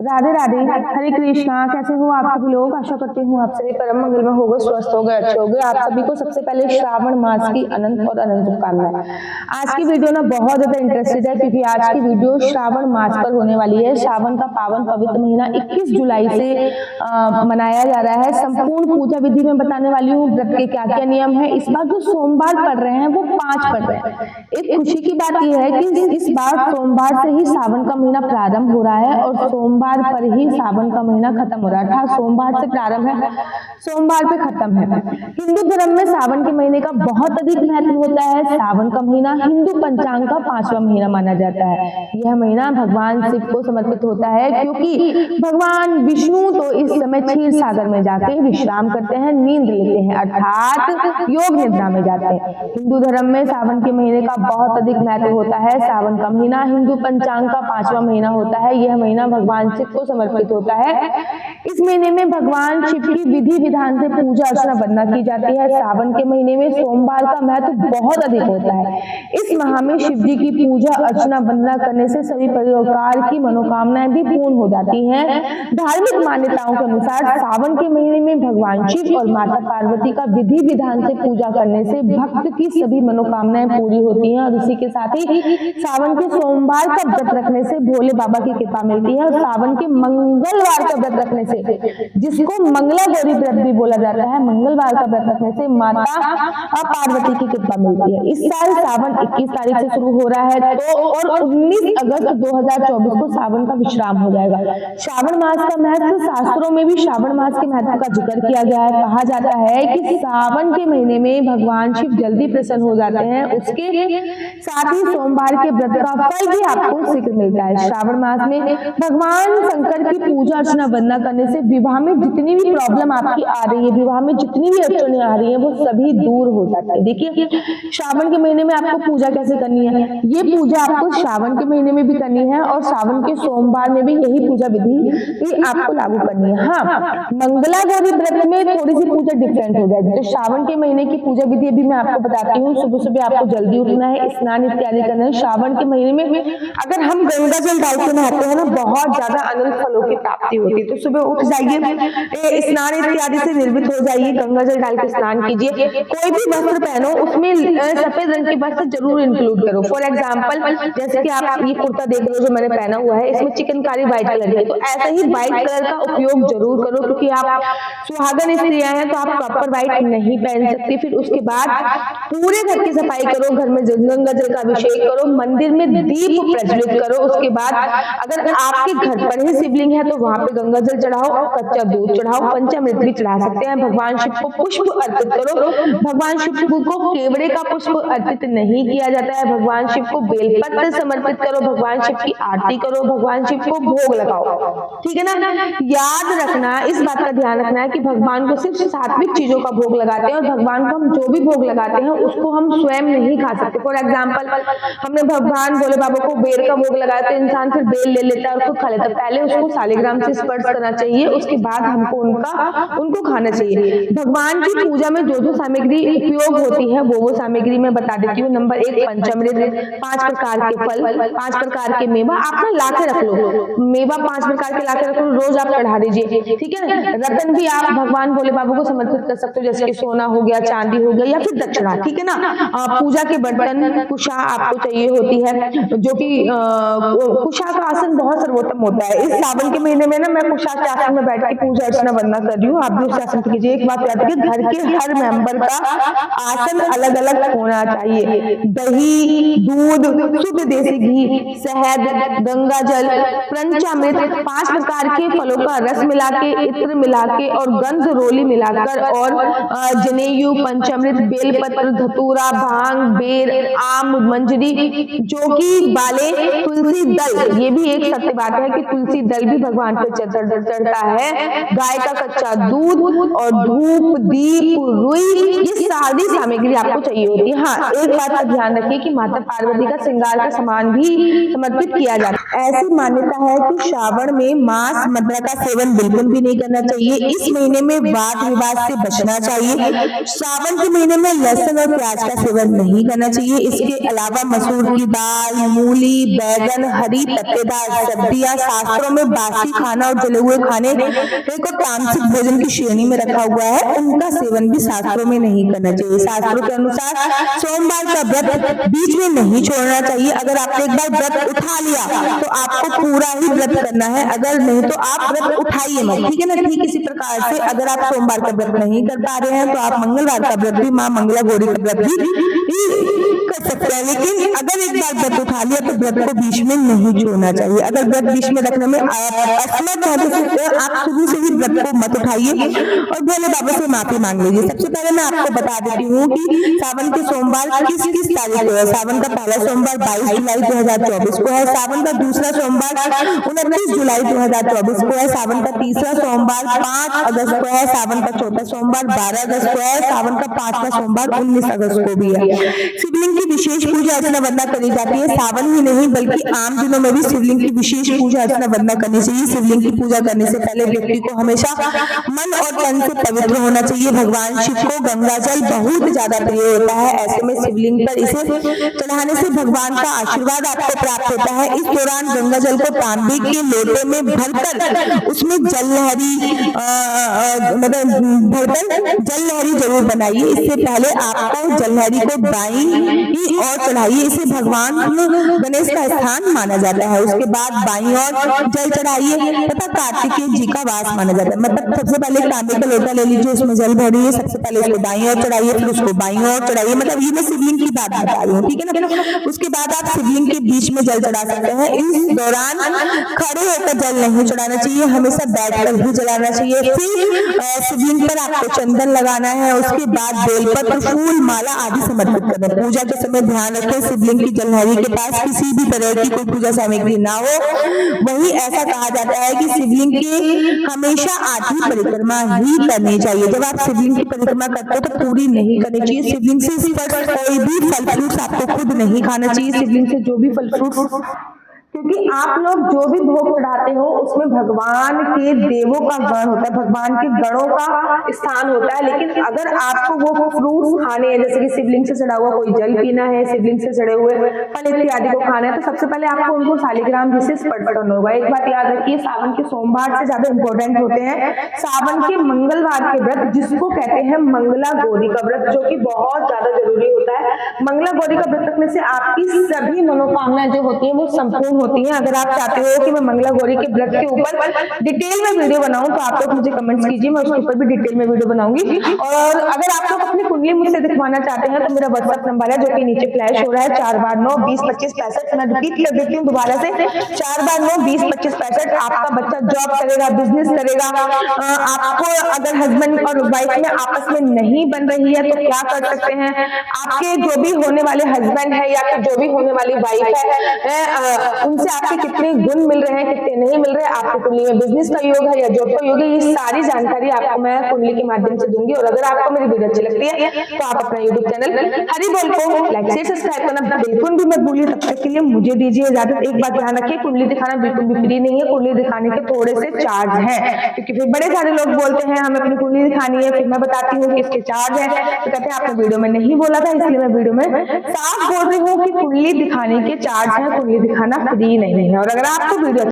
राधे राधे, हरे कृष्णा। कैसे हो आप सभी लोग? आशा करती हूँ आप सभी परम मंगल में होगे, स्वस्थ हो गए, अच्छे हो गए। आप सभी को सबसे पहले श्रावण मास की अनंत और अनंत शुभकामनाएं। आज की वीडियो ना बहुत ज्यादा इंटरेस्टेड है क्योंकि आज की वीडियो श्रावण मास पर होने वाली है। श्रावण का पावन पवित्र महीना 21 जुलाई से मनाया जा रहा है। संपूर्ण पूजा विधि में बताने वाली हूँ, व्रत के क्या क्या नियम है। इस बार जो सोमवार पड़ रहे हैं वो 5 पड़ रहे हैं। एक खुशी की बात यह है कि इस बार सोमवार से ही सावन का महीना प्रारंभ हो रहा है और सोमवार पर ही सावन का महीना खत्म हो रहा है। अर्थात सोमवार से प्रारंभ है, सोमवार पे खत्म है। हिंदू धर्म में सावन के महीने का बहुत अधिक महत्व होता है। सावन का महीना हिंदू पंचांग का 5वां महीना माना जाता है। यह महीना भगवान शिव को समर्पित होता है क्योंकि भगवान विष्णु तो इस समय क्षीर सागर में जाके विश्राम करते हैं, नींद लेते हैं, अर्थात योग निद्रा में जाते हैं। हिंदू धर्म में सावन के महीने का बहुत अधिक महत्व होता है। सावन का महीना हिंदू पंचांग का 5वां महीना होता है। यह महीना भगवान शिव को समर्पित होता है। इस महीने में भगवान शिव की विधि विधान से पूजा अर्चना वंदना की जाती है। सावन के महीने में सोमवार का महत्व बहुत अधिक होता है। इस माह में शिव जी की पूजा अर्चना वंदना करने से सभी प्रकार की मनोकामनाएं भी पूर्ण हो जाती हैं। धार्मिक मान्यताओं के अनुसार सावन के महीने में भगवान शिव और माता पार्वती का विधि विधान से पूजा करने से भक्त की सभी मनोकामनाएं पूरी होती हैं और इसी के साथ ही सावन के सोमवार का व्रत रखने से भोले बाबा की कृपा मिलती है और सावन के मंगलवार का व्रत रखने से, जिसको मंगला गौरी व्रत भी बोला जाता है, मंगलवार का व्रत रखने से माता पार्वती की कृपा मिलती है। इस साल सावन 21 तारीख से शुरू हो रहा है तो और 19 अगस्त 2024 को सावन का विश्राम हो जाएगा। श्रावण मास का महत्व, शास्त्रों में भी श्रावण मास के महत्व का जिक्र किया गया है। कहा जाता है कि सावन के महीने में भगवान शिव जल्दी प्रसन्न हो जाते हैं, उसके साथ ही सोमवार के व्रत का फल भी आपको शीघ्र मिलता है। श्रावण मास में भगवान शंकर की पूजा अर्चना वंदना करने से विवाह में जितनी भी प्रॉब्लम आपकी आ रही है, विवाह में जितनी भी अड़चनें आ रही है, वो सभी दूर हो जाती है। देखिए श्रावण के महीने में आपको पूजा कैसे करनी है, ये पूजा आपको श्रावण के महीने में भी करनी है और श्रावण के सोमवार में भी यही पूजा विधि आपको लागू करनी है। हाँ, मंगला गौरी व्रत में थोड़ी सी पूजा डिफरेंट हो जाएगी। तो श्रावण के महीने की पूजा विधि भी मैं आपको बताती हूँ। सुबह सुबह आपको जल्दी उठना है, स्नान इत्यादि करना है। श्रावण के महीने में अगर हम गंगा जल डाल के नहाते हैं ना, बहुत ज्यादा अनंत फलों की प्राप्ति होती है। तो सुबह उठ जाइए, स्नान इत्यादि से निर्मित हो जाइए, गंगा जल डाल के स्नान कीजिए। कोई भी वस्त्र पहनो, उसमें सफेद रंग के वस्त्र जरूर इंक्लूड करो। फॉर एग्जाम्पल जैसे कि आप ये कुर्ता देख रहे हो जो मैंने पहना हुआ है, इसमें चिकनकारी व्हाइट कलर की है, तो ऐसा ही व्हाइट कलर का उपयोग जरूर करो क्योंकि आप सुहागन स्त्रियां हैं तो आप प्रॉपर व्हाइट नहीं पहन सकती। फिर उसके बाद पूरे घर की सफाई करो, घर में गंगा जल का अभिषेक करो, मंदिर में दीप प्रज्वलित करो। उसके बाद अगर आपके घर पर ही शिवलिंग है तो वहां पे गंगा जल चढ़ाओ और कच्चा दूध चढ़ाओ, पंचामृत भी चढ़ा सकते हैं। भगवान शिव को पुष्प अर्पित करो। भगवान शिव को केवड़े का पुष्प अर्पित नहीं किया जाता है, भगवान शिव को बेलपत्र समर्पित करो, भगवान शिव की आरती करो, भगवान शिव को भोग लगाओ, ठीक है ना। याद रखना, इस बात का ध्यान रखना है कि भगवान को सिर्फ सात्विक चीजों का भोग लगाते हैं और भगवान को हम जो भी भोग लगाते हैं उसको हम स्वयं नहीं खा सकते। फॉर एग्जाम्पल हमने भगवान भोले बाबा को बेर का भोग लगाया तो इंसान फिर बेल ले लेता है और खुद खा लेता है। पहले उसको शालिग्राम से स्पर्श करना चाहिए, उसके बाद हमको उनको खाना चाहिए। भगवान की पूजा में जो जो सामग्री उपयोग होती है वो सामग्री मैं बता देती हूँ। नंबर 1 पंचामृत, 5 प्रकार के फल, 5 प्रकार के मेवा आप ना लाके रख लो। मेवा 5 प्रकार के लाके रख लो, रोज आप चढ़ा दीजिए, ठीक है ना। रतन भी आप भगवान भोले बाबा को समर्पित कर सकते हो, जैसे कि सोना हो गया, चांदी हो गया या फिर दक्षिणा, ठीक है ना। पूजा के बर्तन, कुशा आपको चाहिए होती है, जो कि कुशा का आसन बहुत सर्वोत्तम होता है। इस सावन के महीने में ना मैं कुशा के आसन में बैठ के पूजा अर्चना वंदना कर रही हूँ, आप भी उस आसन पे कीजिए। एक बात याद रखिए, घर के हर मेंबर का आसन अलग अलग होना चाहिए। दही, दूध, शुद्ध देसी घी, शहद, गंगा जल, पंचामृत, 5 प्रकार के फलों का रस मिला के, इत्र मिला के और गंध रोली मिलाकर और जनेयू, पंचामृत, बेलपत्र, धतूरा, भांग, बेर, आम, मंजरी, जो कि बाले, तुलसी दल, ये भी एक सत्य बात है कि तुलसी दल भी भगवान पे चढ़ता डलता है गाय का कच्चा दूध और धूप, दीप, रुई, ये सारी सामग्री आपको चाहिए होती है। हाँ, एक बात का ध्यान रखिए कि माता पार्वती का श्रृंगार का सामान भी समर्पित किया जाता है। ऐसी मान्यता है कि श्रावण में मांस मदिरा का सेवन बिल्कुल भी नहीं करना चाहिए। इस महीने में वाद विवाद से बचना चाहिए। श्रावण के महीने में लहसुन और प्याज का सेवन नहीं करना चाहिए। इसके अलावा मसूर की दाल, मूली, बैगन, हरी पत्तेदार सब्जियां शास्त्रों में बासी खाना और जले हुए खाने को तामसिक भोजन की श्रेणी में रखा हुआ है, उनका सेवन भी शास्त्रों में नहीं करना चाहिए। शास्त्रों के अनुसार सोमवार का व्रत बीच में नहीं छोड़ना चाहिए। अगर आपने एक बार व्रत उठा लिया तो आपको पूरा ही व्रत करना है, अगर नहीं तो आप व्रत उठाइए मत, ठीक है ना। ठीक इसी प्रकार से अगर आप सोमवार का व्रत नहीं कर पा रहे हैं तो आप मंगलवार का व्रत भी, माँ मंगला गौरी का व्रत भी कर सकते हैं। लेकिन अगर एक बार व्रत उठा लिया तो व्रत को बीच में नहीं छोड़ना चाहिए। अगर व्रत बीच में रखने में असमर्थ है तो आप शुरू से ही व्रत को मत उठाइए और भोले बाबा से माफी मांग लीजिए। सबसे पहले मैं आपको बता देती हूँ कि सावन के सोमवार किस किस तारीख को है। सावन का पहला सोमवार 22 जुलाई 2024 को है। सावन का दूसरा सोमवार 29 जुलाई 2024 को है। सावन का तीसरा सोमवार 5 अगस्त को है। सावन का चौथा सोमवार 12 अगस्त को है। सावन का पांचवा सोमवार 19 अगस्त को भी है। शिवलिंग की विशेष पूजा अर्चना वंदना करी जाती है। सावन ही नहीं बल्कि आम दिनों में भी शिवलिंग की विशेष पूजा अर्चना वंदना करनी चाहिए। शिवलिंग की पूजा करने से पहले व्यक्ति को हमेशा मन और तन से पवित्र होना चाहिए। भगवान शिव को गंगा जल बहुत ज्यादा प्रिय होता है। ऐसे में शिवलिंग पर इसे चढ़ाने से भगवान का आशीर्वाद आपको प्राप्त होता है। इस दौरान गंगा जल को तांबे के लोटे में भरकर उसमें जल लहरी जरूर बनाइए। इससे पहले आपको जल लहरी को बाईं और चढ़ाइए। इसे भगवान गणेश का स्थान माना जाता है। उसके बाद बाईं और जल चढ़ाइए तथा कार्तिकेय जी का वास माना जाता है। मतलब सबसे पहले तांबे का लोटा ले लीजिए, उसमें जल भरिए, सबसे पहले उसको दाईं ओर चढ़ाइए, फिर उसको बाईं ओर चढ़ाइए। मतलब ये मैं शिवलिंग की बात बता रही हूँ, ठीक है ना। उसके बाद आप शिवलिंग के बीच में जल चढ़ा सकते हैं। इस दौरान खड़े होकर जल नहीं चढ़ाना चाहिए, हमेशा बैठकर ही जलाना चाहिए। फिर शिवलिंग पर आपको चंदन लगाना है। उसके बाद बेलपत्र, फूल, माला आदि समर्पित करना। पूजा के समय ध्यान रखें शिवलिंग की जलहरी के पास किसी भी तरह की कोई पूजा सामग्री ना हो। वही ऐसा कहा जाता है कि शिवलिंग की हमेशा आधी परिक्रमा ही करनी चाहिए। जब आप शिवलिंग की परिक्रमा करते हो तो पूरी नहीं करनी चाहिए। शिवलिंग से कोई भी फल फ्रूट आपको खुद नहीं खाना चाहिए। शिवलिंग से जो भी फल फ्रूट, क्योंकि आप लोग जो भी भोग चढ़ाते हो उसमें भगवान के देवों का गण होता है, भगवान के गणों का स्थान होता है। लेकिन अगर आपको वो फ्रूट्स खाने हैं, जैसे कि शिवलिंग से चढ़ा हुआ कोई जल पीना है, शिवलिंग से चढ़े हुए फल इत्यादि को खाना है, तो सबसे पहले आपको उनको शालिग्राम विशेष पठन होगा। एक बात याद रखिए, सावन के सोमवार से ज्यादा इंपॉर्टेंट होते हैं सावन के मंगलवार के व्रत, जिसको कहते हैं मंगला गौरी का व्रत, जो कि बहुत ज्यादा जरूरी होता है। मंगला गौरी का व्रत रखने से आपकी सभी मनोकामनाएं जो होती है वो संपूर्ण होती है। अगर आप चाहते हो कि मैं मंगला गौरी के व्रत के ऊपर डिटेल में वीडियो बनाऊं तो आप लोग मुझे कमेंट्स कीजिए, मैं उसके ऊपर भी डिटेल में वीडियो बनाऊंगी। और अगर आप लोग अपनी कुंडली मुझसे दिखवाना चाहते हैं तो मेरा व्हाट्सएप नंबर है जो कि नीचे फ्लैश हो रहा है, 429-20-25-65। मैं रिपीट कर देती हूँ दोबारा से, 429-20-25-65। आपका बच्चा जॉब करेगा, बिजनेस करेगा, आपको अगर हस्बैंड और वाइफ में आपस में नहीं बन रही है तो क्या कर सकते हैं, आपके जो भी होने वाले हस्बैंड है या फिर जो भी होने वाली वाइफ है उनसे आपके कितने गुण मिल रहे हैं, कितने नहीं मिल रहे हैं, आपकी कुंडली में बिजनेस का योग है या जॉब का योग है, ये सारी जानकारी आपको मैं कुंडली के माध्यम से दूंगी। और अगर आपको मेरी वीडियो अच्छी लगती है तो आप अपना यूट्यूब चैनल हरि बोल को लाइक शेयर सब्सक्राइब करना बिल्कुल भी मत भूलिए। तब तक के लिए मुझे दीजिए इजाजत। एक बात ध्यान रखिए, कुंडली दिखाना बिल्कुल भी फ्री नहीं है, कुंडली दिखाने के थोड़े से चार्ज है, क्योंकि फिर बड़े सारे लोग बोलते हैं हमें अपनी कुंडली दिखानी है, फिर मैं बताती हूँ कि इसके चार्ज है, तो कहते हैं आपने वीडियो में नहीं बोला था, इसलिए मैं वीडियो में साफ बोल रही हूँ कि कुंडली दिखाने के चार्ज है, कुंडली दिखाना फ्री नहीं है। और अगर आपको वीडियो